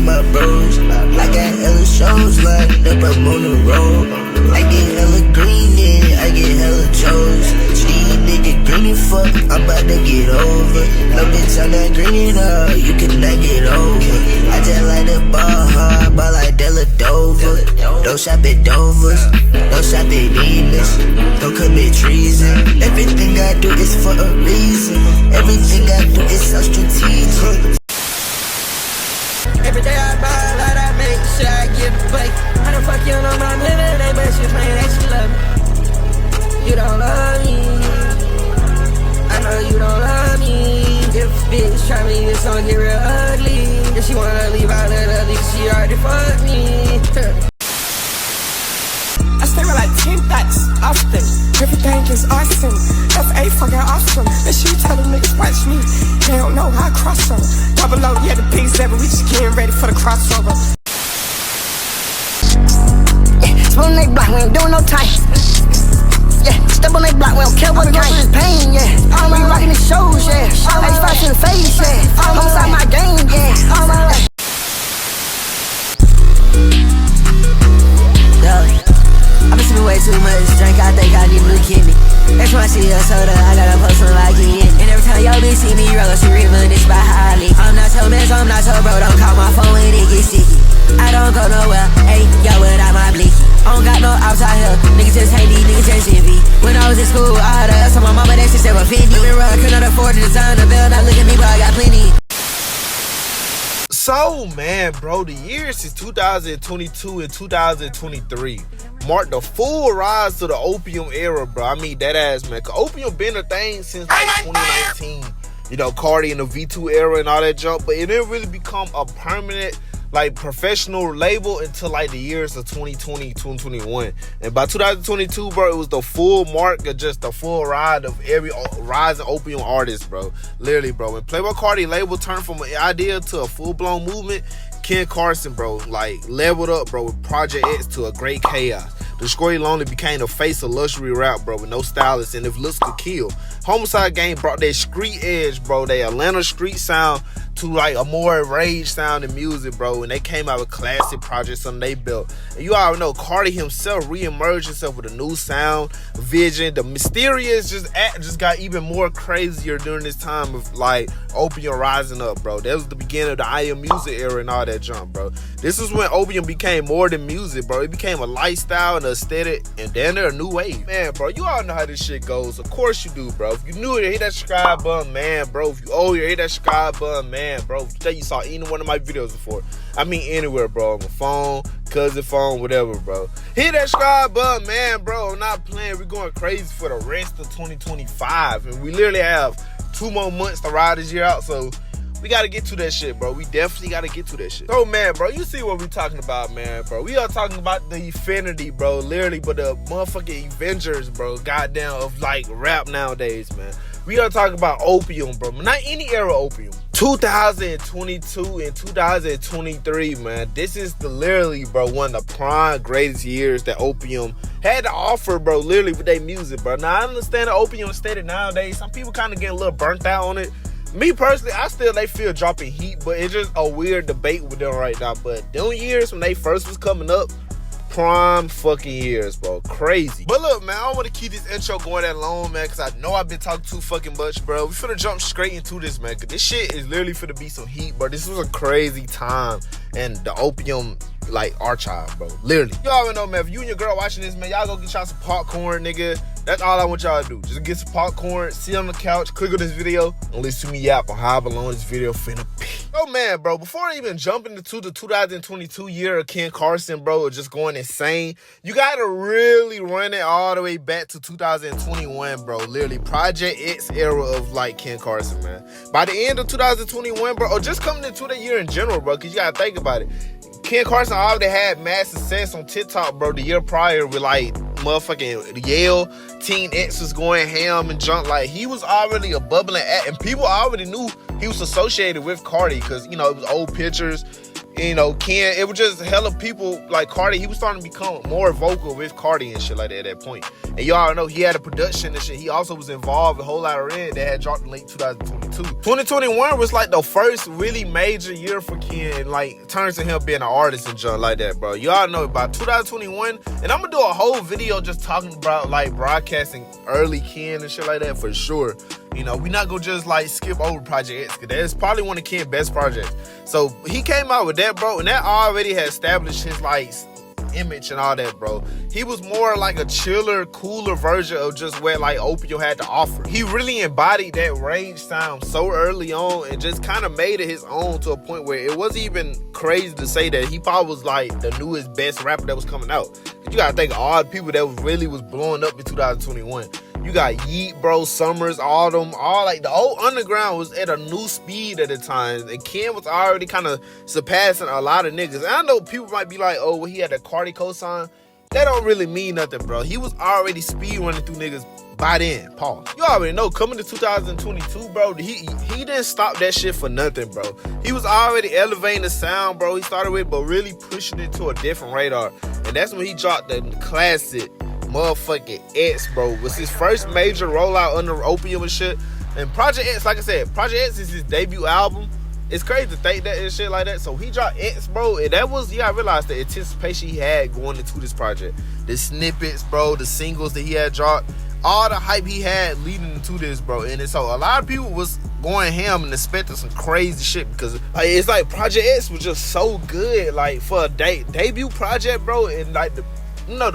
my bros. I got hella shows lined up, I'm on the road. I get hella green, yeah, I get hella chose. These niggas green as fuck, I'm about to get over. No bitch, I'm not green enough, you cannot get over. I just like the ball hard, ball like Della Dover. Don't shop at Dover's, don't shop at Venus, don't commit treason. Everything I do is for a reason. Everything I do is so strategic. Every day I buy a lot, I make sure I get a bike. How the fuck you know my living today, but she playing that she love me. You don't love me, I know you don't love me. If bitch try me, this song get real ugly. If she wanna leave out of the league, she already fucked me. I stay with like 10 thoughts often. Everything is awesome. F.A. fucking awesome. But she tell them niggas watch me. They don't know how I cross over. Double O, yeah, the P7. We just getting ready for the crossover. Yeah, spoon they block, we ain't doing no time. Yeah, step on they block, we don't care what kind. This pain, yeah. We rocking the shows, yeah. H5 to the face, yeah. Homixide my game, yeah. All my life. I've been sipping way too much drink, I think I need a new kidney. Every time I see a soda, I gotta post some like it. And every time y'all bitch see me roll, she reminisce by Holly. I'm not so mess, I'm not so bro, don't call my phone when it gets sticky. I don't go nowhere, hey, y'all without my blicky. I don't got no outside help, niggas just hate these, niggas just envy. When I was in school, I had a hustle, my mama that shit said, well, 50. Been rough, couldn't afford to design a belt, now look at me, bro, I got plenty. So, man, bro, the years since 2022 and 2023 marked the full rise to the OPIUM era, bro. I mean, that ass, man. 'Cause OPIUM been a thing since like 2019. You know, Carti and the V2 era and all that junk. But it didn't really become a permanent, like, professional label until like the years of 2020, 2021. And by 2022, bro, it was the full mark of just the full ride of every rising OPIUM artist, bro. Literally, bro. When Playboi Carti label turned from an idea to a full-blown movement, Ken Carson, bro, like, leveled up, bro, with Project X to a great chaos. Destroy Lonely became the face of luxury rap, bro, with no stylist, and if looks could kill. Homixide Gang brought that street edge, bro, that Atlanta street sound to like a more rage sound in music, bro, and they came out with classic projects on they built. And you already know Carti himself re-emerged himself with a new sound, vision. The mysterious just got even more crazier during this time of like OPIUM rising up, bro. That was the beginning of the I Am Music era and all that junk, bro. This is when OPIUM became more than music, bro. It became a lifestyle and an aesthetic, and then there a new wave. Man, bro, you all know how this shit goes. Of course you do, bro. If you new here, hit that subscribe button, man, bro. If you old here, hit that subscribe button, man, bro. If you think you saw any one of my videos before, I mean anywhere, bro, on my phone, cousin phone, whatever, bro. Hit that subscribe button, man, bro. I'm not playing. We're going crazy for the rest of 2025, and we literally have 2 more months to ride this year out, so we gotta get to that shit, bro. We definitely gotta get to that shit. So, man, bro, you see what we talking about, man, bro. We are talking about the Infinity, bro, literally, but the motherfucking Avengers, bro, goddamn, of, like, rap nowadays, man. We are talking about OPIUM, bro. Not any era OPIUM. 2022 and 2023, man. This is literally, bro, one of the prime greatest years that OPIUM had to offer, bro, literally with their music, bro. Now, I understand the OPIUM stated nowadays. Some people kind of getting a little burnt out on it. Me personally, they feel dropping heat, but it's just a weird debate with them right now. But them years when they first was coming up, prime fucking years, bro. Crazy. But look, man, I don't want to keep this intro going that long, man, because I know I've been talking too fucking much, bro. We finna jump straight into this, man, because this shit is literally finna be some heat, bro. This was a crazy time and the OPIUM, like, archive, bro. Literally. You already know, man, if you and your girl watching this, man, y'all go get y'all some popcorn, nigga. That's all I want y'all to do. Just get some popcorn, sit on the couch, click on this video, and listen to me yap on how long this video finna be. Oh, man, bro, before I even jump into the 2022 year of Ken Carson, bro, just going insane, you gotta really run it all the way back to 2021, bro. Literally, Project X era of, like, Ken Carson, man. By the end of 2021, bro, or just coming into the year in general, bro, because you gotta think about it. Ken Carson already had mad success on TikTok, bro, the year prior with, like, motherfucking Yale, Teen X was going ham and junk. Like, he was already a bubbling act, and people already knew he was associated with Carti because, you know, it was old pictures. You know, Ken, it was just hella people like Carti. He was starting to become more vocal with Carti and shit like that at that point. And y'all know he had a production and shit. He also was involved with a whole lot of Red that had dropped in late 2022. 2021 was like the first really major year for Ken, like turns to him being an artist and junk like that, bro. Y'all know about 2021, and I'm gonna do a whole video just talking about like broadcasting early Ken and shit like that for sure. You know, we not gonna just like skip over Project X, because that's probably one of Ken's best projects. So he came out with that, bro, and that already had established his like image and all that, bro. He was more like a chiller, cooler version of just what like OPIUM had to offer. He really embodied that rage sound so early on and just kind of made it his own to a point where it wasn't even crazy to say that he probably was like the newest best rapper that was coming out. You gotta think of all the people that really was blowing up in 2021. You got Yeet, bro, Summers, Autumn, all like the old underground was at a new speed at the time. And Ken was already kind of surpassing a lot of niggas. And I know people might be like, oh, well, he had a Carti cosign. That don't really mean nothing, bro. He was already speed running through niggas by then. Pause. You already know, coming to 2022, bro, he didn't stop that shit for nothing, bro. He was already elevating the sound, bro. He started with, but really pushing it to a different radar. And that's when he dropped the classic motherfucking X, bro. It was his first major rollout under OPIUM and shit. And Project X, like I said, Project X is his debut album. It's crazy to think that and shit like that. So he dropped X, bro, and that was, you gotta realize the anticipation he had going into this project. The snippets, bro, the singles that he had dropped, all the hype he had leading into this, bro. And so a lot of people was going ham and expecting some crazy shit, because like, it's like Project X was just so good, like for a debut project, bro. And like the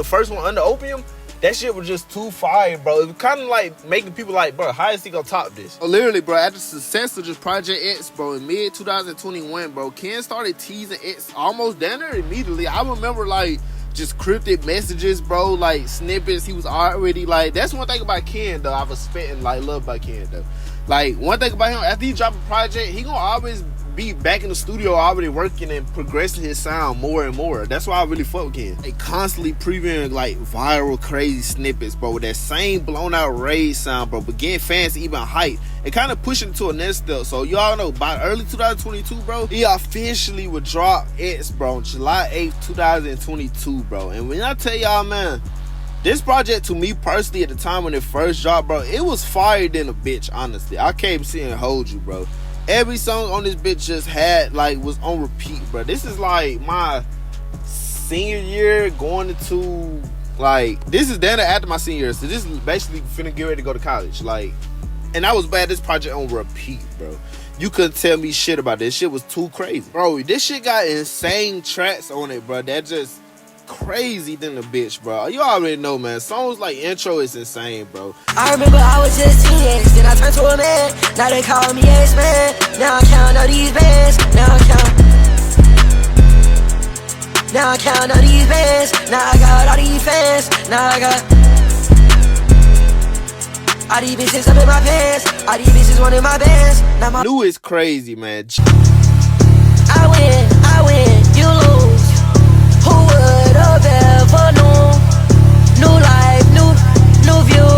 first one under OPIUM, that shit was just too fire, bro. It was kind of like making people like, bro, how is he gonna top this? So literally, bro, after the success of just Project X, bro, in mid 2021, bro, Ken started teasing X almost down there immediately. I remember like just cryptic messages, bro, like snippets. He was already like, that's one thing about Ken though. I was spitting like love by Ken though. Like one thing about him, after he drop a project, he gonna always be back in the studio already working and progressing his sound more and more. That's why I really fuck with Ken. They constantly previewing like viral crazy snippets, bro, with that same blown out rage sound, bro, but getting fans even hype and kind of pushing it to a next step. So y'all know by early 2022, bro, he officially would drop X, bro, on July 8th, 2022, bro. And when I tell y'all, man, this project to me personally at the time when it first dropped, bro, it was fire than a bitch, honestly. I can't sit and hold you, bro. Every song on this bitch just had, like, was on repeat, bro. This is, like, my senior year going into, like, this is then after my senior year. So this is basically finna get ready to go to college. Like, and I was bad this project on repeat, bro. You couldn't tell me shit about this. Shit was too crazy. Bro, this shit got insane tracks on it, bro. That just crazy than a bitch, bro. You already know, man. Songs like Intro is insane, bro. I remember I was just teenage, then I turned to a man. Now they call me X-Man. Now I count all these bands. Now I count all these bands. Now I got all these fans. Now I got all these bitches up in my pants. All these bitches wanting my bands. Now my New is crazy, man. I win, you lose. Who would have ever known? New life, new view.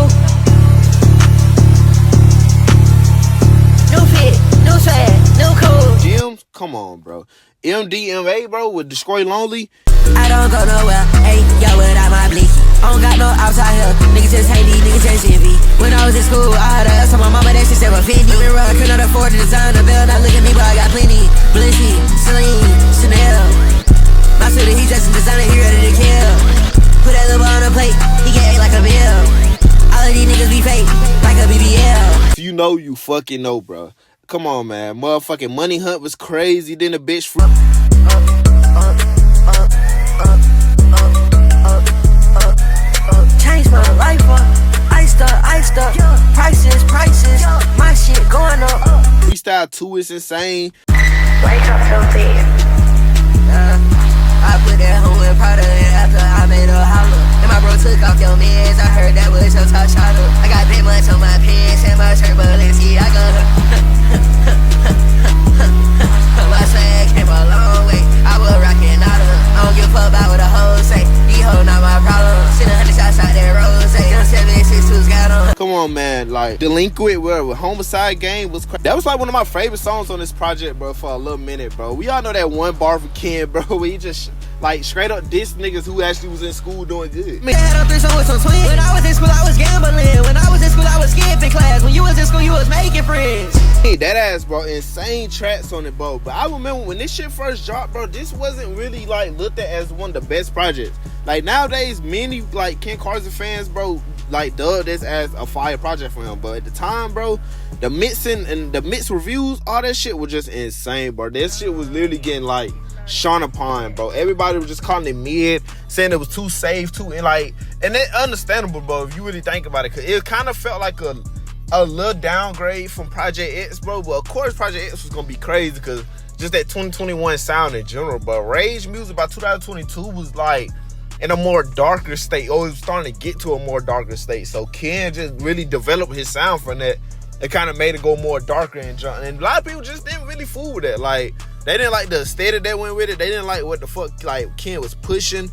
New fit, new swag, new cool. Jim, come on, bro. MDMA, bro, with Destroy Lonely. I don't go nowhere, hey, yo, without my blicky. I don't got no outside help, niggas just hate me, niggas just envy. When I was in school, I had a ask my mama that she said was 50. Been rough, couldn't afford to design a belt. Now look at me, but I got plenty. Blinky, Celine, Chanel. My city, he just a designer, he ready to kill. Put that little on a plate, he get ate like a bill. All of these niggas be fake, like a BBL. You know you fucking know, bro. Come on, man. Motherfucking Money Hunt was crazy than a bitch. Change my life up. Iced up. Prices. My shit going up. Freestyle 2 is insane. Wake up filthy. I put that hoe in powder and after I made her holler. And my bro took off your meds, I heard that was your top shot up. I got big much on my pants and my shirt, but let's see, I got her. My swag came a long way, I was rocking out of her. I don't give a fuck about what the hoes say, these hoes not my problem. Send 100 shots out that rose, 762's got on. Come on, man. Like, the Delinquent with Homixide Gang was crazy. That was like one of my favorite songs on this project, bro, for a little minute, bro. We all know that one bar for Ken, bro, where he just like straight up diss niggas who actually was in school doing good. When I was in school, I was gambling. When I was in school, I was skipping class. When you was in school, you was making friends. Hey, that ass, bro, insane tracks on it, bro. But I remember when this shit first dropped, bro, this wasn't really like looked at as one of the best projects. Like nowadays, many like Ken Carson fans, bro, like dub this as a fire project for him. But at the time, bro, the mixing and the mixed reviews, all that shit was just insane, bro. This shit was literally getting like shone upon, bro. Everybody was just calling it mid, saying it was too safe, and it's understandable, bro, if you really think about it, because it kind of felt like a little downgrade from Project X, bro. But of course, Project X was gonna be crazy because just that 2021 sound in general. But Rage music by 2022 was like in a more darker state. Oh, it was starting to get to a more darker state. So Ken just really developed his sound from that. It kind of made it go more darker and a lot of people just didn't really fool with that. Like, they didn't like the aesthetic that went with it. They didn't like what the fuck like Ken was pushing.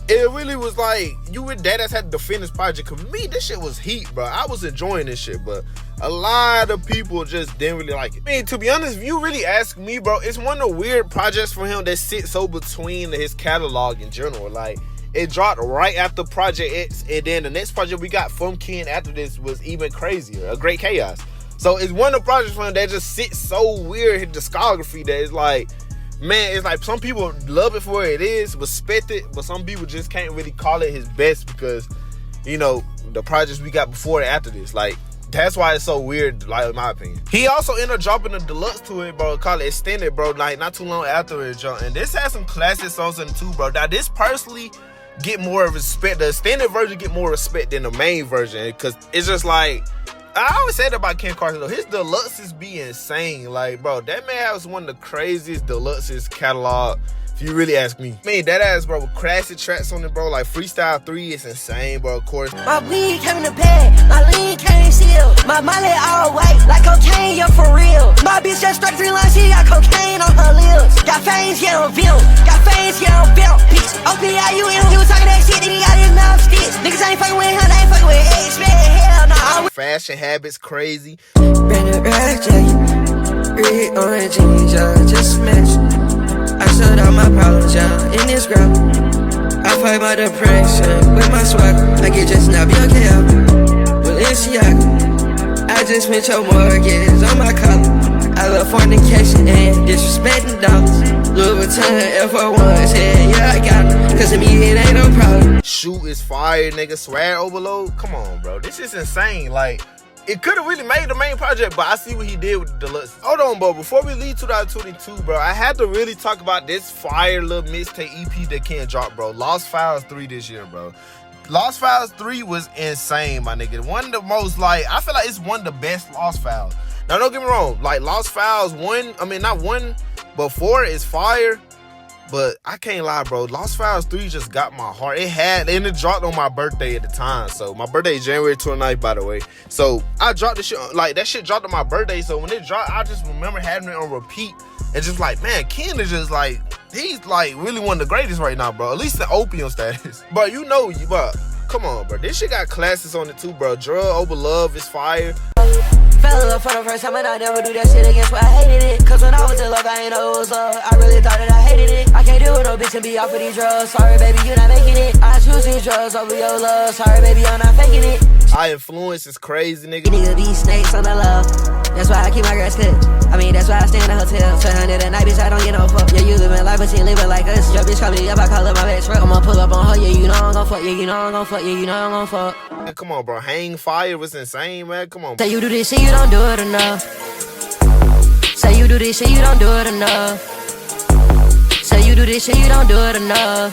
It really was like you and Dadass had to defend this project. Cause me, this shit was heat, bro. I was enjoying this shit, but a lot of people just didn't really like it. I mean, to be honest, if you really ask me, bro, it's one of the weird projects for him that sits so between his catalog in general. Like, it dropped right after Project X, and then the next project we got from Ken after this was even crazier, A Great Chaos. So it's one of the projects for him that just sits so weird in discography that it's like, man, it's like some people love it for what it is, respect it, but some people just can't really call it his best because, you know, the projects we got before and after this. Like, that's why it's so weird, like, in my opinion. He also ended up dropping a deluxe to it, bro, called it Extended, bro, like, not too long after it dropped. And this has some classic songs in it too, bro. Now, this personally get more respect. The extended version get more respect than the main version because it's just like, I always say that about Ken Carson though. His deluxes be insane. Like, bro, that man has one of the craziest deluxes catalog, if you really ask me. I mean, that ass, bro, with classic tracks on it, bro. Like Freestyle 3 is insane, bro, of course. My weed came in the bag, my lean came sealed. My molly all white, like cocaine, yeah, for real. My bitch just straight 3 lines, she got cocaine on her lips. Got fangs, yeah, on film. Got fangs, yeah, on belt. Bitch, OPIUM, he was talking that shit, then he got his mouth stitched. Niggas ain't fucking with him, they ain't fucking with X, man, hell no. Fashion habits crazy. Brandon Rag jacket, red orange jeans, y'all just smashed. I shut out my problems, y'all, in this grab. I fight my depression with my swag. I get just now, be okay, Balenciaga. I just spent your mortgage on my collar. I love fornication and disrespecting dollars. Louis Vuitton, F01s, yeah, I got it. Cause to me, it ain't no problem. Shoot is fire, nigga. Swag overload. Come on, bro. This is insane. Like, it could have really made the main project, but I see what he did with the deluxe. Hold on, bro. Before we leave 2022, bro, I had to really talk about this fire little mixtape EP that Ken dropped, bro. Lost Files 3 this year, bro. Lost Files 3 was insane, my nigga. One of the most, like, I feel like it's one of the best Lost Files. Now, don't get me wrong. Like, Lost Files 1, I mean, not 1, but 4 is fire. But I can't lie, bro. Lost Files 3 just got my heart. And it dropped on my birthday at the time. So my birthday is January 29th, by the way. So I dropped this shit, like that shit dropped on my birthday. So when it dropped, I just remember having it on repeat. And just like, man, Ken is just like, he's like really one of the greatest right now, bro. At least the OPIUM status. But you know, but come on, bro. This shit got classics on it too, bro. Drug Over Love is fire. Fell in love for the first time and I never do that shit again, so I hated it. Cause when I was in love, I ain't know it was love. I really thought that I hated it. I can't deal with no bitch and be off of these drugs. Sorry, baby, you not making it. I choose these drugs over your love. Sorry, baby, I'm not faking it. Our influence is crazy, nigga. Nigga, these snakes on the love. That's why I keep my grass cut. I mean, that's why I stay in the hotel. 200 a night, bitch, I don't get no fuck. Yeah, you living life, but she living like us. Your bitch call me up, I call her my best friend. I'ma pull up on her, yeah, you know I'm gon' fuck. Yeah, you know I'm gon' fuck. Yeah, you know I'm gon' fuck. Man, come on, bro. Hang Fire was insane, man. Come on. Say you do this shit, you don't do it enough. Say you do this shit, you don't do it enough. Say you do this shit, you don't do it enough.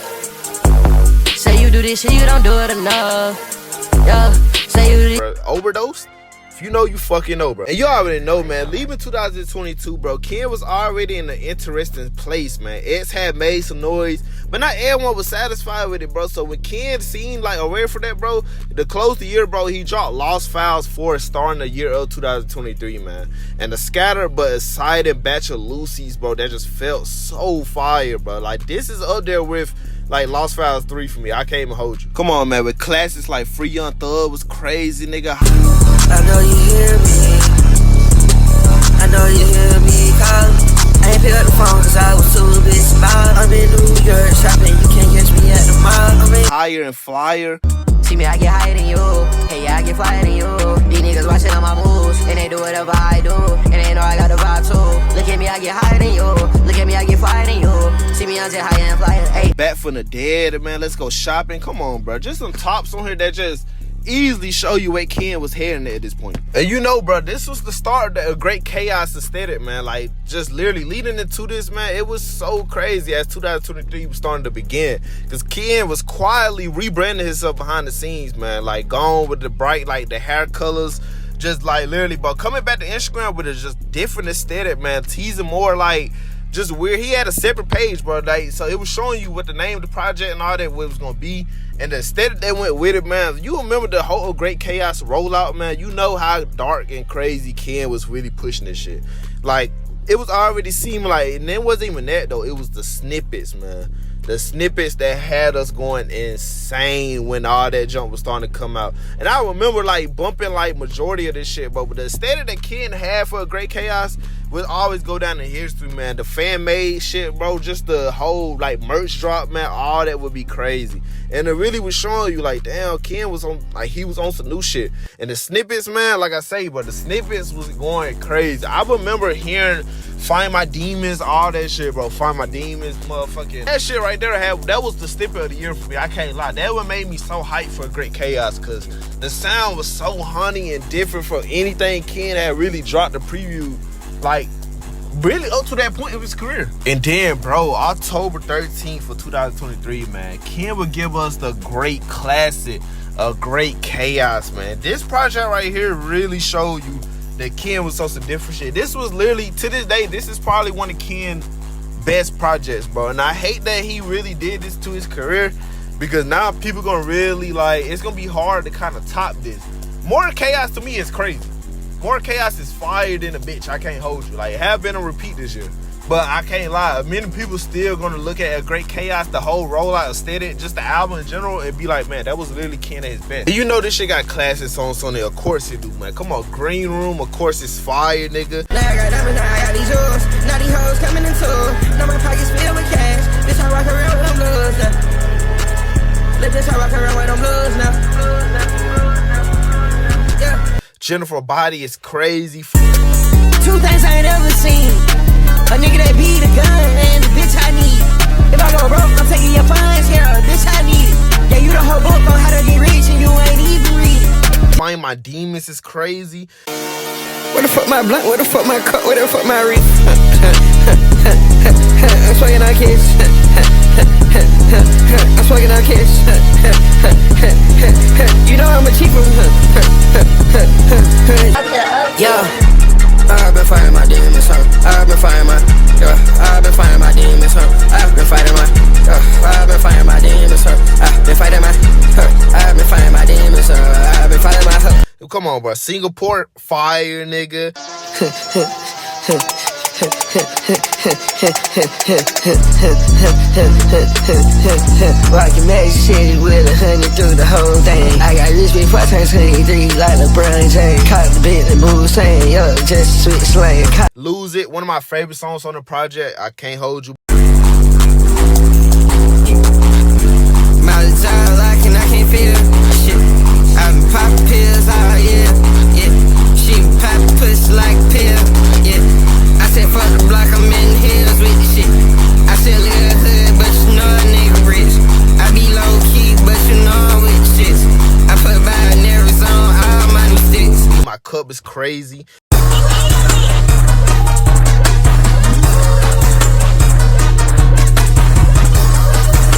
Say you do this shit, you don't do it enough. Yeah, say you do this. Overdose? If you know, you fucking know, bro. And you already know, man. Leaving 2022, bro, Ken was already in an interesting place, man. X had made some noise, but not everyone was satisfied with it, bro. So when Ken seemed like aware for that, bro, to close the year, bro, he dropped Lost Files 4 starting the year of 2023, man. And the scattered but excited batch of Lucy's, bro, that just felt so fire, bro. Like, this is up there with like Lost Files 3 for me. I can't even hold you. Come on, man. With classics like Free Young Thug was crazy, nigga. I know you hear me. I know you hear me calling. I ain't pick up the phone cause I was too busy smiling. I'm in New York shopping, you can't catch me at the mall. I'm in Higher and flyer. See me, I get higher than you. Hey, yeah, I get flyer than you. These niggas watching on my moves, and they do whatever I do, and they know I got the vibe too. Look at me, I get higher than you. Look at me, I get flyer than you. See me, I'm just higher and flyer. Hey, Back from the dead, man. Let's go shopping. Come on, bro. Just some tops on here that just easily show you where Ken was heading at this point. And you know, bro, this was the start of a great chaos aesthetic, man. Like, just literally leading into this, man, it was so crazy as 2023 was starting to begin. Because Ken was quietly rebranding himself behind the scenes, man. Like, gone with the bright, like, the hair colors. Just, like, literally, but coming back to Instagram with a just different aesthetic, man. Teasing more, like, just weird. He had a separate page, bro. Like, so it was showing you what the name of the project and all that, what it was going to be. And the aesthetic that went with it, man. You remember the whole Great Chaos rollout, man. You know how dark and crazy Ken was really pushing this shit. Like, it was already seeming like, and it wasn't even that, though. It was the snippets, man. The snippets that had us going insane when all that junk was starting to come out. And I remember, like, bumping, like, majority of this shit. But with the aesthetic that Ken had for a Great Chaos would always go down in history, man. The fan-made shit, bro. Just the whole, like, merch drop, man. All that would be crazy. And it really was showing you, like, damn, Ken was on, like, he was on some new shit. And the snippets, man, like I say, but the snippets was going crazy. I remember hearing Find My Demons, all that shit, bro. Find My Demons, motherfucking. That shit right there, that was the snippet of the year for me. I can't lie. That what made me so hyped for a Great Chaos, because the sound was so honey and different from anything Ken had really dropped the preview, like, really up to that point of his career. And then, bro, October 13th for 2023, man, Ken would give us the great classic, a Great Chaos, man. This project right here really showed you that Ken was on some different shit. This was literally, to this day, this is probably one of Ken's best projects, bro. And I hate that he really did this to his career, because now people gonna really, like, it's gonna be hard to kind of top this. More Chaos to me is crazy. More Chaos is fire than a bitch. I can't hold you. Like, it have been a repeat this year. But I can't lie. Many people still gonna look at a Great Chaos, the whole rollout aesthetic, just the album in general, and be like, man, that was literally Ken at his best. And you know this shit got classic songs on it. Of course it do, man. Come on, Green Room, of course it's fire, nigga. Now I got diamonds, now I got these jewels. Now these hoes coming in two. Now my pockets filled with cash. Bitch, I rock around with them blues now. Let bitch, I rock around with them blues now. Yeah. Jennifer Body is crazy. two things I ain't ever seen. A nigga that beat a gun and the bitch I need. If I go broke, I'm taking your funds, yeah, bitch I need it. Yeah, you the whole book on how to get rich and you ain't even read it. Find My Demons is crazy. Where the fuck my blunt? Where the fuck my cup? Where the fuck my wrist? I'm swinging on kids. I'm swinging on kids. You know I'm a cheaper. Yo. I've been fighting my demons, huh? I've been fighting my, I've been fighting my demons, huh? I've been fighting my, I've been fighting my demons, huh? I've been fighting my, I've been fighting my demons, huh? I've been fighting my. Come on, bro. Singapore, fire, nigga. Rockin' magic shit with 100 through the whole thing. I got rich before I turned 23 like LeBron James. Caught the bit and move saying, yo, just switch slang. Lose It, one of my favorite songs on the project. I Can't Hold You. My jaw locking, I can't feel shit. I've been popping pills all year, yeah. She been popping pussy like a pill, yeah. I said fuck the block, I'm in the hills with the shit. I said live hood, but you know a nigga rich. I be low key, but you know I'm with the shits. I put binaries on all my new sticks. My cup is crazy.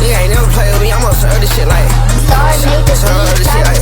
You ain't never play with me, I'm on some other shit like. Some other shit like.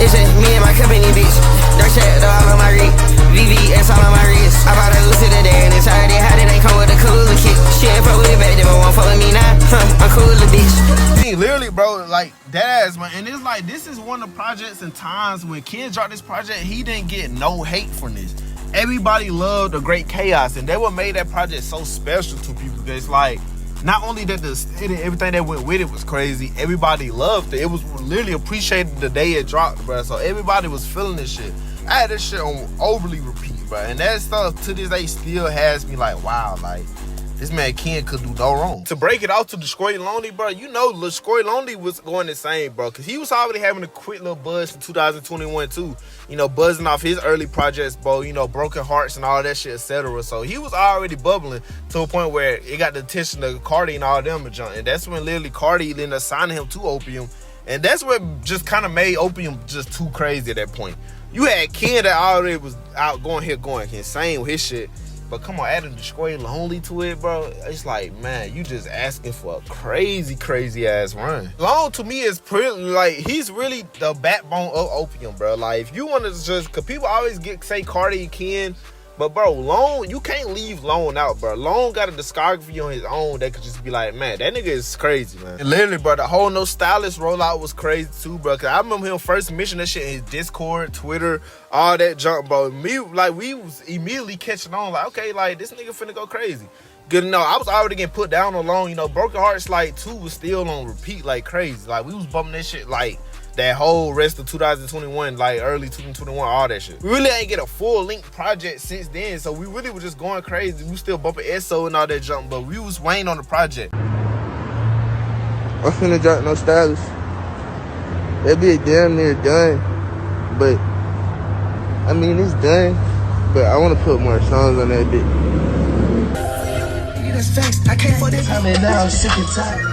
It's just me and my company, bitch. Dark shit all on my rig. VVS all on my wrist. I bought a Lucy today and it's already hot. It ain't come with a cooler kit. She ain't fuck with me back then, but won't fuck with me now. I'm cooler, bitch. I mean, literally, bro, like, that ass, man. And it's like, this is one of the projects and times when Ken dropped this project, he didn't get no hate from this. Everybody loved A Great Chaos, and that what made that project so special to people. Because, like, not only that the city, everything that went with it was crazy, everybody loved it. It was literally appreciated the day it dropped, bro. So everybody was feeling this shit. I had this shit on overly repeat, bro. And that stuff to this day still has me like, wow, like, this man Ken could do no wrong. To break it out to Destroy Lonely, bro, you know Destroy Lonely was going insane, bro. Because he was already having a quick little buzz in 2021, too. You know, buzzing off his early projects, bro. You know, Broken Hearts and all that shit, etc. So he was already bubbling to a point where it got the attention of Carti and all them. And that's when literally Carti ended up signing him to OPIUM. And that's what just kind of made OPIUM just too crazy at that point. You had Ken that already was out going insane with his shit. But come on, adding Destroy Lonely to it, bro. It's like, man, you just asking for a crazy, crazy ass run. Long to me is pretty, like, he's really the backbone of OPIUM, bro. Like, if you want to just, cause people always say Carti and Ken, but bro, Lone, you can't leave Lone out, bro. Lone got a discography on his own that could just be like, man, that nigga is crazy, man. And literally, bro, the whole No Stylist rollout was crazy too, bro. Cause I remember him first mentioning that shit in his Discord, Twitter, all that junk, bro. Me, like, we was immediately catching on, like, okay, like, this nigga finna go crazy. Good enough. I was already getting put down on Lone, you know. Broken Hearts like 2 was still on repeat like crazy. Like, we was bumping that shit like that whole rest of 2021, like early 2021, all that shit. We really ain't get a full length project since then, so we really were just going crazy. We still bumping SO and all that junk, but we was waiting on the project. I'm finna drop No Stylist. That bitch damn near done, but I mean it's done, but I wanna put more songs on that bitch. That's facts. I can't for this. I mean now I'm sick and tired.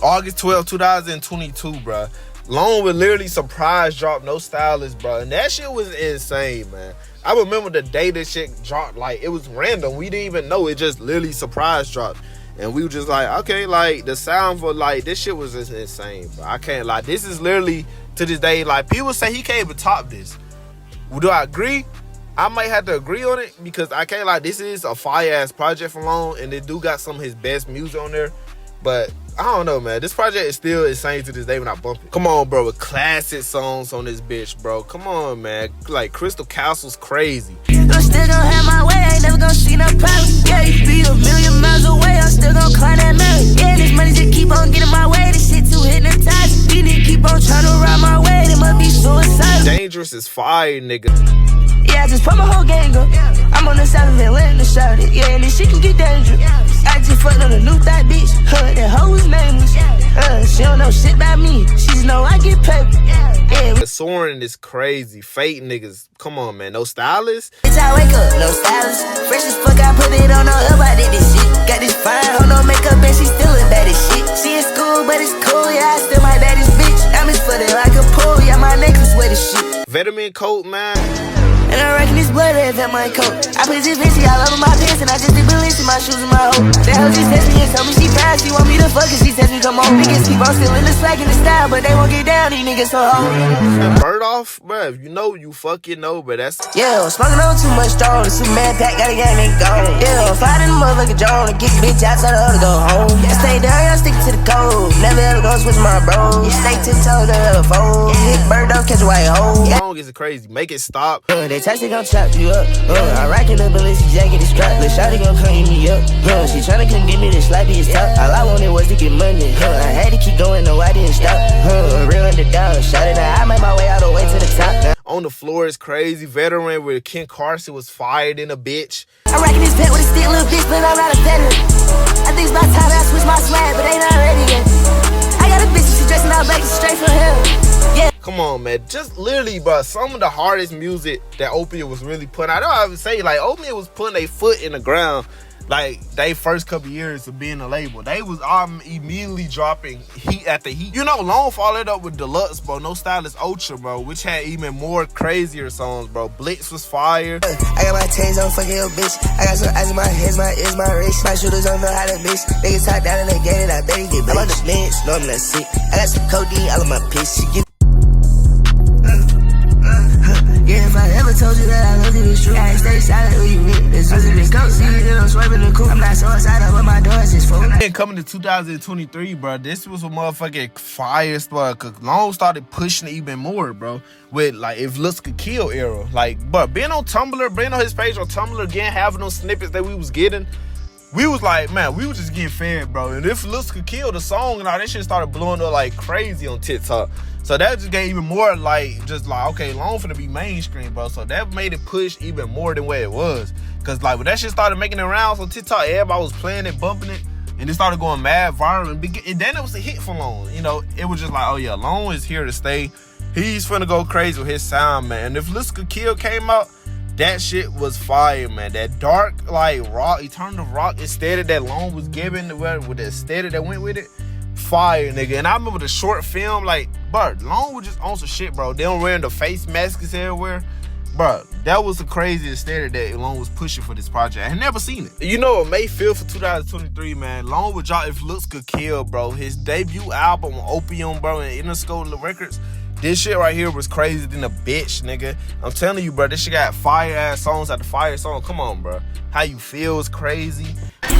August 12, 2022, bro. Lone with literally surprise drop No Stylist, bro. And that shit was insane, man. I remember the day this shit dropped, like, it was random. We didn't even know. It just literally surprise dropped. And we were just like, okay, like, the sound for, like, this shit was just insane, bro. I can't lie. This is literally, to this day, like, people say he can't even top this. Well, do I agree? I might have to agree on it because I can't lie, this is a fire-ass project from Lone, and it do got some of his best music on there. But I don't know, man. This project is still insane to this day when I bump it. Come on, bro, with classic songs on this bitch, bro. Come on, man. Like, Crystal Castle's crazy. I'm still gonna have my way, I ain't never gonna see no problem. Yeah, you be a million miles away, I'm still gonna climb that mountain. Yeah, this money just keep on getting my way, this shit too hypnotizing. You need to keep on trying to ride my way, it must be suicide. Dangerous is fire, nigga. Yeah, I just put my whole gang up. I'm on the side of it, letting her shout it. Yeah, and this shit can get dangerous. I just fucked on a new thigh bitch. That hoe is nameless. She don't know shit about me. She just know I get paper. Yeah. The soaring is crazy. Fake niggas. Come on, man. No Stylist. Bitch, I wake up, no stylist. Fresh as fuck, I put it on no up. I did this shit. Got this fine, hold no makeup, and she still as bad as shit. She in school, but it's cool. Yeah, I still my baddest bitch. I'm as footed like a pool. Yeah, my necklace with the shit. Vitamin coat, man. And I reckon it's blood red at my coat. I put this Vinci all over my pants, and I just did balance in my shoes and my hoe. That hoe just text me and told me she proud. She want me to fuck and she text me come on. Niggas keep on stealing the swag in the style, but they won't get down. These niggas so hoe. Bird off, bruh. If you know, you fucking know, but that's. Yeah, smoking on too much strong. The Superman pack got a gang and gone. Yeah, fighting the motherfucker John. Kick the bitch out, tell the other go home. Yeah, stay down, y'all stick to the code. Never ever gonna switch my bros. Stay 10 toes, never fold. Hit bird, don't catch a white hole. Song is crazy. Make it stop. They text it, gon' chop you up. I rack in the ballistic jacket, it's strapped. Lil' shawty gon' come eat me up. She tryna come get me the slappiest top. All I wanted was to get money. I had to keep going, no, I didn't stop. Real underdog, shot it out. I made my way all the way to the top. On the Floor is crazy. Veteran with Ken Carson was fired in a bitch. I rackin' this pet with a stick, little bitch, but I'm not a veteran. I think it's about time I switch my swag, but they not ready yet. I got a bitch, she dressing out back straight from him. Yeah. Come on, man. Just literally, bro, some of the hardest music that OPIUM was really putting out. I don't even say, like, OPIUM was putting their foot in the ground, like, they first couple years of being a label. They was immediately dropping heat after heat. You know, Lone followed up with Deluxe, bro. No Stylist Ultra, bro, which had even more crazier songs, bro. Blitz was fire. I got my tails on, fucking your bitch. I got some eyes in my head, my ears, my wrist. My shooters don't know how to mix. Niggas top down and they get it, I bet he get bitch. I'm on the meds, no, I'm not sick. I got some codeine all of my piss. She get yeah, if I ever told you that I loved you, it's true. I stay silent when you with this. I just go see it, I'm swiping the coupe. I'm not so excited, but my doors is full. And coming to 2023, bro, this was a motherfucking fire start. Cause Long started pushing it even more, bro. With like If Looks Could Kill era. Like, but being on Tumblr, being on his page on Tumblr again, having those snippets that we was getting, we was like, man, we was just getting fed, bro. And If Looks Could Kill, the song and all that shit started blowing up like crazy on TikTok. So that just gave even more like, just like, okay, Long finna be mainstream, bro. So that made it push even more than where it was. Cause like when that shit started making it rounds on TikTok, everybody was playing it, bumping it, and it started going mad viral. And then it was a hit for Long. You know, it was just like, oh yeah, Long is here to stay. He's finna go crazy with his sound, man. And If Looks Could Kill came out, that shit was fire, man. That dark, like, rock, alternative rock aesthetic that Long was giving, with the aesthetic that went with it, fire, nigga. And I remember the short film, like, bro, Long was just on some shit, bro. They don't wearing the face masks everywhere. Bro, that was the craziest aesthetic that Long was pushing for this project. I had never seen it. You know, on May 5th of 2023, man, Long would drop If Looks Could Kill, bro. His debut album on OPIUM, bro, and Interscope Records. This shit right here was crazy than a bitch, nigga. I'm telling you, bro, this shit got fire-ass songs after fire song. Come on, bro. How You Feel is crazy. How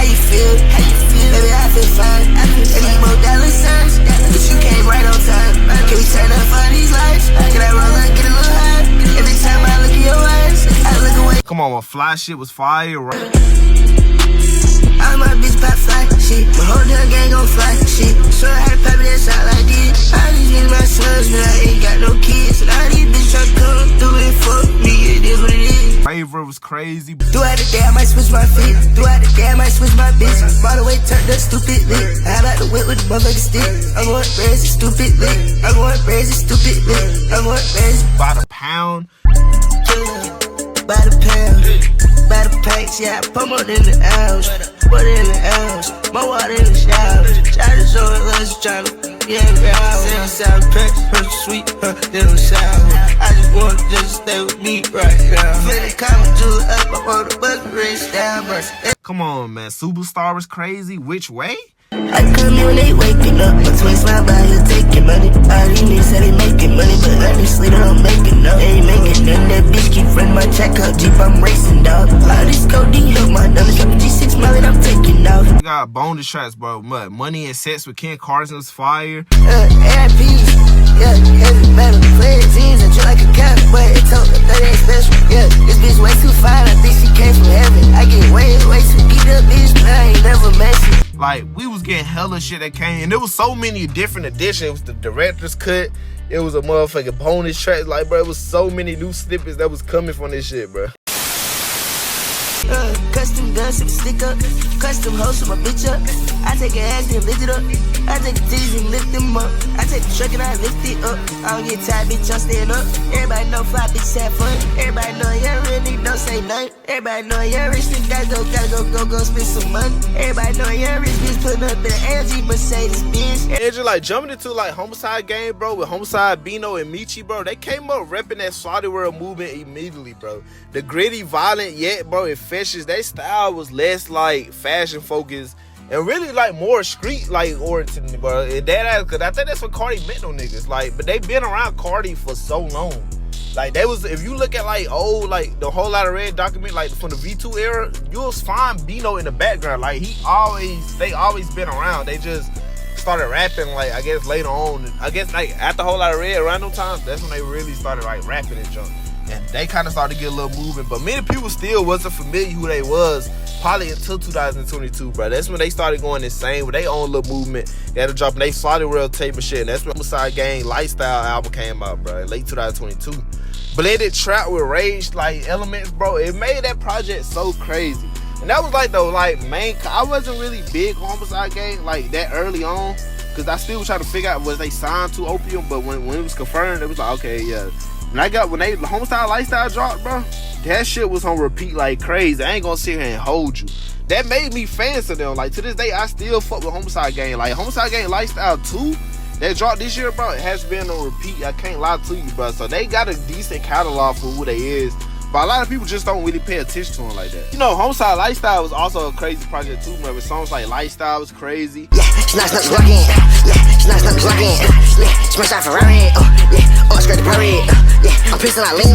you feel? How you feel? Baby, I feel fine. I need more dollar signs, but you came right on time. Can we turn up for these lights? Can I roll up, get a little high? Every time I look in your eyes, I look away. Come on, my fly shit was fire, right? All my bitch pop fly shit. My whole damn gang gon' fly shit. Sure I had to pop it inside like this. All these niggas my sons, but I ain't got no kids. And all these bitches try to come through it for me. It is what it is. Favorite was crazy. Throughout the day I might switch my feet. Throughout the day I might switch my bitch. By the way, turn that stupid lick. I about to whip with the motherfucking stick. I'm going crazy, stupid lick. I'm going crazy, stupid lick. I'm going crazy. By the pound. By the pound. By the packs, yeah, I put more in the ounce. Put it in the ounce. More water in the shower. Try to show it, let's try to get it out. Say I'm sour pack, her sweet, then I'm sour. I just want you to stay with me right now. Finna come and do it up, I want the bucket race down, bro. Come on, man. Superstar was crazy. Which way? I come in when they waking up. My twins fly by here taking money. All these niggas say they making money, but honestly they don't make enough. They ain't making none. That bitch keep running my check up. Jeep, I'm racing, dog. All this codeine help my numbers. Got G6 million, I'm taking off. We got bonus tracks, bro. Money and Sex with Carson was fire. AIPs, yeah, heavy metal. Playing teams and like a cop, but it told me that ain't special. Yeah, this bitch way too fine. I think she came from heaven. I get way too geeked up, bitch, but I ain't never messy. Like, we was getting hella shit that came, and there was so many different editions. It was the director's cut. It was a motherfucking bonus track. Like, bro, it was so many new snippets that was coming from this shit, bro. Custom guns with a stick up. Custom hoes with my bitch up. I take an ass and lift it up. I take the titties and lift them up. I take the truck and I lift it up. I don't get tired, bitch, I'm staying up. Everybody know fly bitches have fun. Everybody know you're real nigga, don't say nothing. Everybody know you're rich nigga, gotta go spend some money. Everybody know you're rich bitch, putting up in the AMG Mercedes Benz. And just like jumping into like Homixide Gang, bro, with Homixide, Bino, and Michi, bro, they came up repping that Saudi World movement immediately, bro. The gritty, violent, yet, bro, infectious. Their style was less like fashion focused and really like more street like oriented, bro. And that, cause I think that's what Carti meant on niggas. Like, but they been around Carti for so long. Like, they was, if you look at like old, like the Whole Lotta Red document, like from the V2 era, you'll find Bino in the background. Like, they always been around. They just started rapping, like, I guess later on. I guess like after Whole Lotta Red, around those times, that's when they really started like rapping and junk. And they kind of started to get a little movement, but many people still wasn't familiar who they was, probably until 2022, bro. That's when they started going insane with their own little movement. They had to drop their Saudi World tape and shit, and that's when Homixide Gang Lifestyle album came out, bro, in late 2022. Blended trap with rage, like, elements, bro. It made that project so crazy. And that was like the, like, main, I wasn't really big on Homixide Gang, like, that early on, because I still was trying to figure out was they signed to OPIUM, but when it was confirmed, it was like, okay, yeah. When they Homixide Lifestyle dropped, bro, that shit was on repeat like crazy. I ain't gonna sit here and hold you. That made me fans of them. Like, to this day, I still fuck with Homixide Gang. Like, Homixide Gang Lifestyle 2, that dropped this year, bro, it has been on repeat. I can't lie to you, bro. So they got a decent catalog for who they is. But a lot of people just don't really pay attention to them like that. You know, Homixide Lifestyle was also a crazy project too, man. With songs like Lifestyle was crazy. Yeah, it's nice, rockin'. Yeah, it's nice, rockin'. Yeah, smash out Ferrari. Yeah, it's skirt the parade. Yeah, I'm pissing out lean.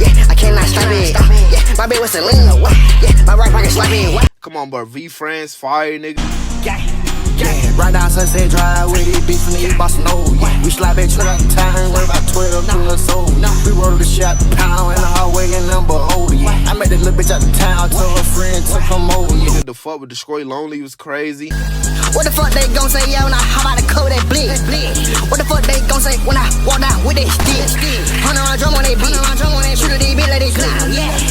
Yeah, I cannot stop it. Yeah, my bitch was a lean. Yeah, my right pocket slapping. Come on, bro. V Friends, fire, nigga. Yeah, right down Sunset Drive with it, beef from the East Boston. Yeah, we slide that truck out the time, worth about 12 to a soul. We rolled the shot the pound in the hallway and number older. Yeah, I made that little bitch out the town, told her friend to come over. Yeah, The fuck with Destroy Lonely was crazy. what the fuck they gon' say, yeah, when I hop out the coat, that blick. What the fuck they gon' say when I walk out with that stick? 100 round drum on that beat, shoot a D-beat, let it click.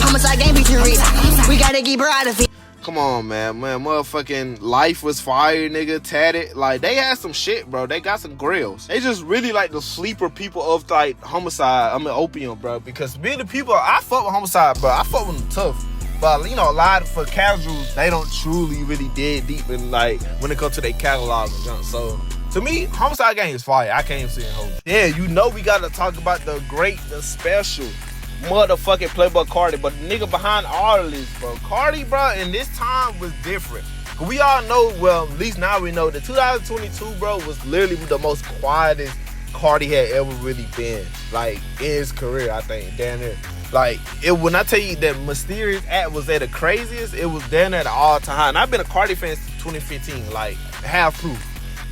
Homixide Gang beat you rich, we gotta keep her out of it. Come on, man. Motherfucking Life was fire, nigga. Tatted. Like, they had some shit, bro. They got some grills. They just really like the sleeper people of, like, Homixide. I mean, Opium, bro. Because being the people, I fuck with Homixide, bro. I fuck with them tough. But, you know, a lot for casuals, they don't truly really dig deep in, like, when it comes to their catalog and junk. So, to me, Homixide Gang is fire. I can't even see it hold. Yeah, you know we gotta talk about the special motherfucking Playboi Carti, but the nigga behind all of this, bro. Carti, bro, and this time was different. We all know, well, at least now we know that 2022, bro, was literally the most quietest Carti had ever really been, like, in his career, I think, down there. Like, when I tell you that Mysterious Act was at the craziest, it was down at the all-time high. And I've been a Carti fan since 2015, like, half proof.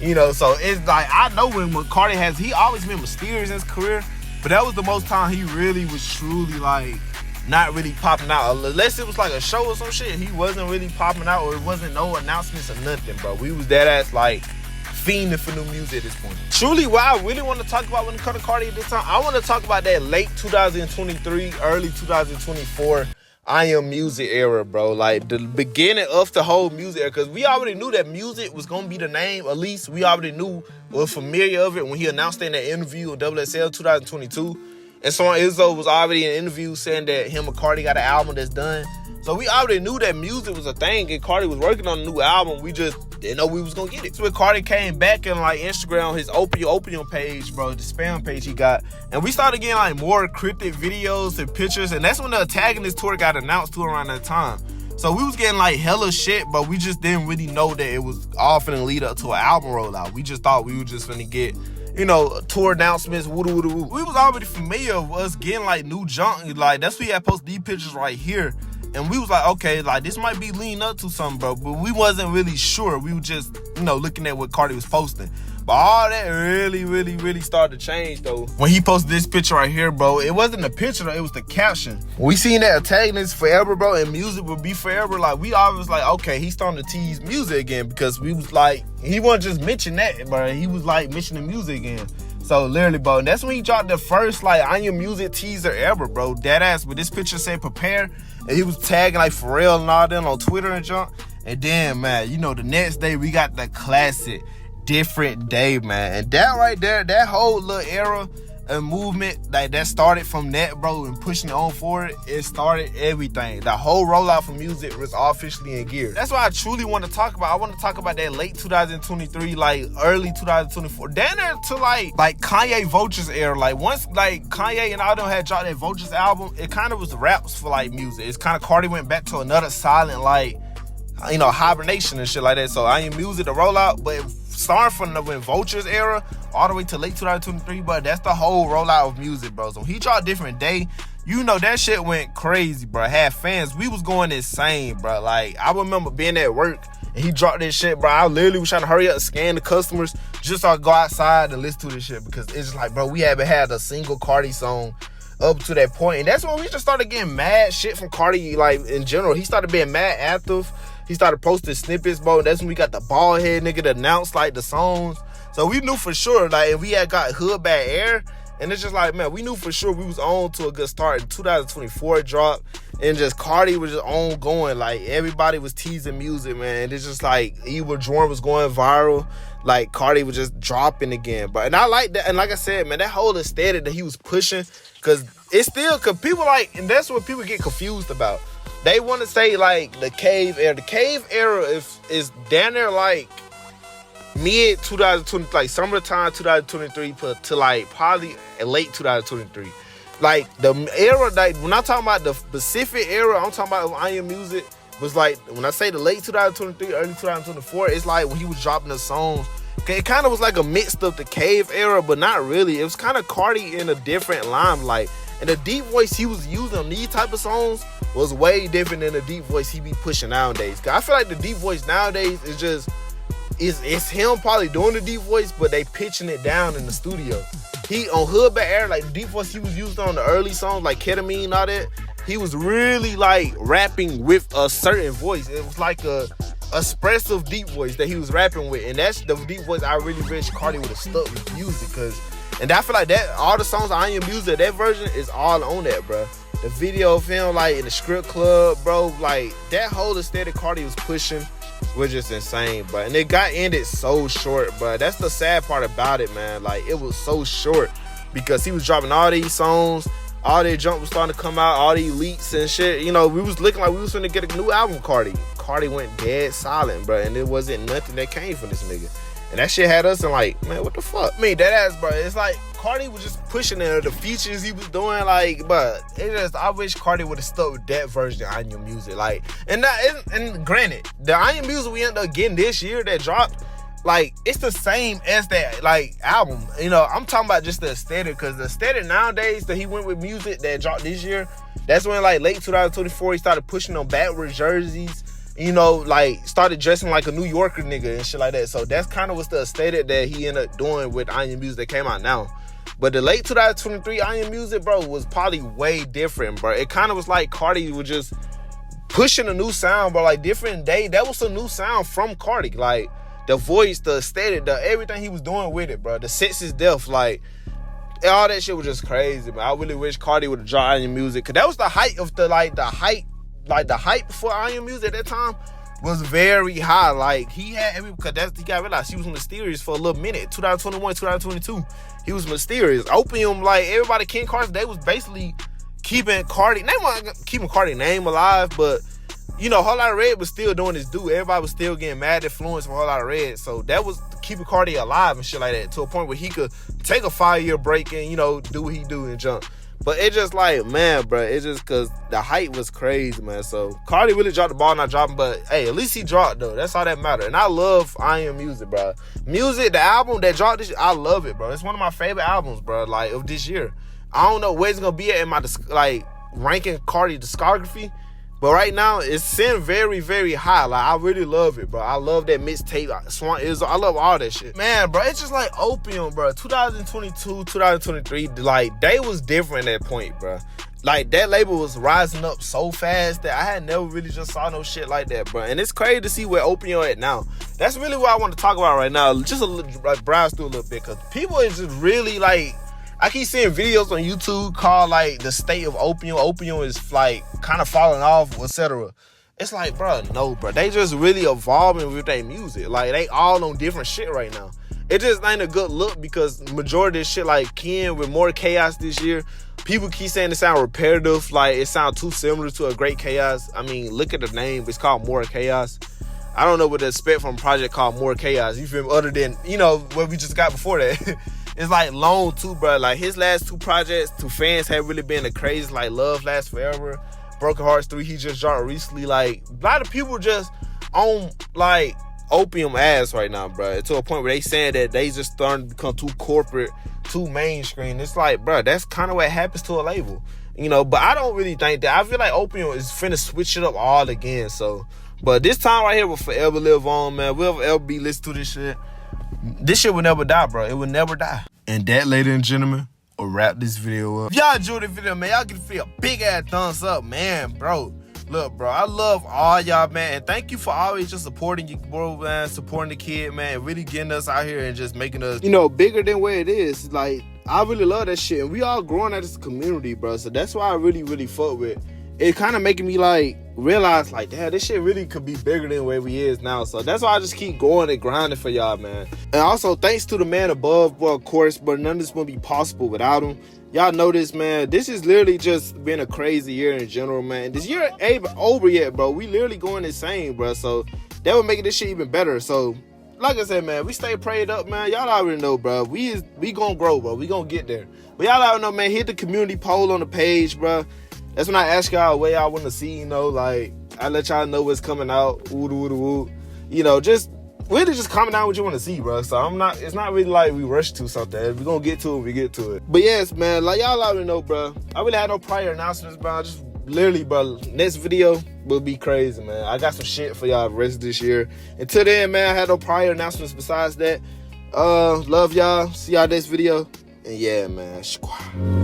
You know, so it's like, I know when Carti he always been mysterious in his career, but that was the most time he really was truly, like, not really popping out. Unless it was like a show or some shit, he wasn't really popping out, or it wasn't no announcements or nothing, bro. We was dead ass, like, fiending for new music at this point. Truly, what I really want to talk about when it comes to Carti at this time, I want to talk about that late 2023, early 2024 OPIUM Music Era, bro. Like, the beginning of the whole music era, because we already knew that music was going to be the name. At least we already knew, was familiar of it when he announced it in that interview on WSL 2022. And so Izzo was already in an interview saying that him and Carti got an album that's done. So we already knew that music was a thing and Carti was working on a new album. We just didn't know we was gonna get it. So when Carti came back and like Instagram, his OPIUM page, bro, the spam page he got, and we started getting like more cryptic videos and pictures, and that's when the Antagonist tour got announced too around that time. So we was getting like hella shit, but we just didn't really know that it was all finna lead up to an album rollout. We just thought we were just finna get, you know, tour announcements, woo-doo-woo-doo-woo. We was already familiar with us getting like new junk. Like, that's why we had posted these pictures right here. And we was like, okay, like, this might be leading up to something, bro. But we wasn't really sure. We were just, you know, looking at what Carti was posting. But all that really started to change, though. When he posted this picture right here, bro, it wasn't the picture, though. It was the caption. We seen that Antagonist forever, bro, and music would be forever. Like, we always like, okay, he's starting to tease music again, because we was like, he wasn't just mentioning that, bro. He was, like, mentioning music again. So, literally, bro, and that's when he dropped the first, like, OPIUM Music teaser ever, bro. Deadass, but this picture said prepare, and he was tagging, like, Pharrell and all them on Twitter and junk. And then, man, you know, the next day, we got the classic Different Day, man. And that right there, that whole little era and movement, like, that started from that, bro, and pushing it on forward, it started everything. The whole rollout for music was officially in gear. That's what I truly want to talk about. I want to talk about that late 2023, like, early 2024. Down there to, like Kanye Vultures era. Like, once, like, Kanye and all them had dropped that Vultures album, it kind of was raps for, like, music. It's kind of Carti went back to another silent, like, you know, hibernation and shit like that. So OPIUM Music, the rollout, but starting from the Vultures era all the way to late 2023, but that's the whole rollout of music, bro. So he dropped Different Day. You know, that shit went crazy, bro. Had fans. We was going insane, bro. Like, I remember being at work and he dropped this shit, bro. I literally was trying to hurry up and scan the customers just so I could go outside and listen to this shit, because it's just like, bro, we haven't had a single Carti song up to that point. And that's when we just started getting mad shit from Carti, like, in general. He started being mad active. He started posting snippets, bro. That's when we got the bald head nigga to announce, like, the songs. So we knew for sure, like, and we had got Hood Bad Air. And it's just like, man, we knew for sure we was on to a good start. In 2024 drop, and just Carti was just ongoing. Like, everybody was teasing music, man. And it's just like, Evil Jordan was going viral. Like, Carti was just dropping again. But, and I like that. And like I said, man, that whole aesthetic that he was pushing, because it's still, because people like, and that's what people get confused about. They want to say, like, the Cave Era. The Cave Era is down there, like, mid 2020, like, summertime 2023 to, like, probably late 2023. Like, the era, like, when I'm talking about the specific era, I'm talking about OPIUM Music, was like, when I say the late 2023, early 2024, it's like when he was dropping the songs it kind of was like a mix of the Cave era, but not really. It was kind of Carti in a different limelight. And the deep voice he was using on these type of songs was way different than the deep voice he be pushing nowadays. Cause I feel like the deep voice nowadays is just, it's him probably doing the deep voice, but they pitching it down in the studio. He on Hood Back Air, like the deep voice he was using on the early songs like Ketamine and all that, he was really like rapping with a certain voice. It was like a expressive deep voice that he was rapping with, and that's the deep voice I really wish Carti would have stuck with music. And I feel like that all the songs on your music, that version is all on that, bro. The video of him like in the strip club, bro, like that whole aesthetic Carti was pushing was just insane, bro. And it got ended so short, bro. That's the sad part about it, man. Like it was so short because he was dropping all these songs. All their junk was starting to come out, all these leaks and shit. You know, we was looking like we was finna get a new album, Carti. Carti went dead silent, bro, and there wasn't nothing that came from this nigga. And that shit had us in like, man, what the fuck? I mean, that ass, bro. It's like Carti was just pushing the features he was doing, like, but it just, I wish Carti would have stuck with that version of On Your Music, like, and granted, the On Your Music we ended up getting this year that dropped, like, it's the same as that, like, album. You know, I'm talking about just the aesthetic, because the aesthetic nowadays that he went with music that dropped this year, that's when, like, late 2024, he started pushing on backwards jerseys, you know, like, started dressing like a New Yorker nigga and shit like that. So that's kind of what's the aesthetic that he ended up doing with On Your Music that came out now. But the late 2023 On Your Music, bro, was probably way different, bro. It kind of was like Carti was just pushing a new sound, bro, like, different day. That was a new sound from Carti, like, the voice, the aesthetic, the everything he was doing with it, bro. The Sex is Death, like, all that shit was just crazy, man. I really wish Carti would have dropped On Your Music, because that was the height of the hype for On Your Music at that time was very high. Like, he had because he got realized he was mysterious for a little minute. 2021, 2022, he was mysterious. OPIUM, like, everybody, King Carson, they was basically keeping Carti, they weren't keeping Carti's name alive, but, you know, Whole Lotta Red was still doing his due. Everybody was still getting mad influence from Whole Lotta Red. So that was keeping Carti alive and shit like that, to a point where he could take a 5-year break and, you know, do what he do and jump. But it just like, man, bro, it's just because the hype was crazy, man. So Carti really dropped the ball, not dropping, but hey, at least he dropped, though. That's all that matters. And I love On Your Music, bro. Music, the album that dropped this, I love it, bro. It's one of my favorite albums, bro, like, of this year. I don't know where it's going to be at in my, like, ranking Carti discography, but right now, it's sitting very, very high. Like, I really love it, bro. I love that mixtape, Swan Is. I love all that shit. Man, bro, it's just like OPIUM, bro. 2022, 2023, like, they was different at that point, bro. Like, that label was rising up so fast that I had never really just saw no shit like that, bro. And it's crazy to see where OPIUM at now. That's really what I want to talk about right now. Just a little, like, browse through a little bit, because people is just really, like, I keep seeing videos on YouTube called, like, the state of OPIUM. OPIUM is, like, kind of falling off, etc. It's like, bro, no, bro. They just really evolving with their music. Like, they all on different shit right now. It just ain't a good look, because majority of this shit, like Ken with More Chaos this year, people keep saying it sound repetitive. Like, it sound too similar to A Great Chaos. I mean, look at the name. It's called More Chaos. I don't know what to expect from a project called More Chaos. You feel me? Other than, you know, what we just got before that. It's like long too, bro. Like, his last two projects to fans have really been the crazy, like Love Lasts Forever, Broken Hearts 3, he just dropped recently. Like, a lot of people just on, like, OPIUM ass right now, bro. To a point where they saying that they just starting to become too corporate, too mainstream. It's like, bro, that's kind of what happens to a label, you know. But I don't really think that. I feel like OPIUM is finna switch it up all again. So, but this time right here will forever live on, man. We'll ever be listening to this shit. This shit will never die, bro. It will never die. And that, ladies and gentlemen, will wrap this video up. If y'all enjoyed the video, man, y'all give it a big ass thumbs up, man, bro. Look, bro, I love all y'all, man, and thank you for always just supporting you, bro, man, supporting the kid, man, and really getting us out here and just making us, you know, bigger than where it is. Like, I really love that shit, and we all growing as a community, bro. So that's why I really, really fuck with. It kind of making me, like, realize, like, damn, this shit really could be bigger than where we is now. So that's why I just keep going and grinding for y'all, man. And also, thanks to the man above, well, of course, but none of this would be possible without him. Y'all know this, man. This has literally just been a crazy year in general, man. This year ain't over yet, bro. We literally going insane, bro. So that would make this shit even better. So, like I said, man, we stay prayed up, man. Y'all already know, bro. We gonna grow, bro. We gonna get there. But y'all already know, man. Hit the community poll on the page, bro. That's when I ask y'all what y'all want to see, you know, like, I let y'all know what's coming out, woo-doo-woo-doo-woo. You know, just really just comment down what you want to see, bro. So it's not really like we rush to something. If we're gonna get to it, we get to it. But yes, man, like y'all already know, bro. I really had no prior announcements, bro. Just literally, bro, next video will be crazy, man. I got some shit for y'all the rest of this year. Until then, man, I had no prior announcements besides that. Love y'all. See y'all next video. And yeah, man. Squaw.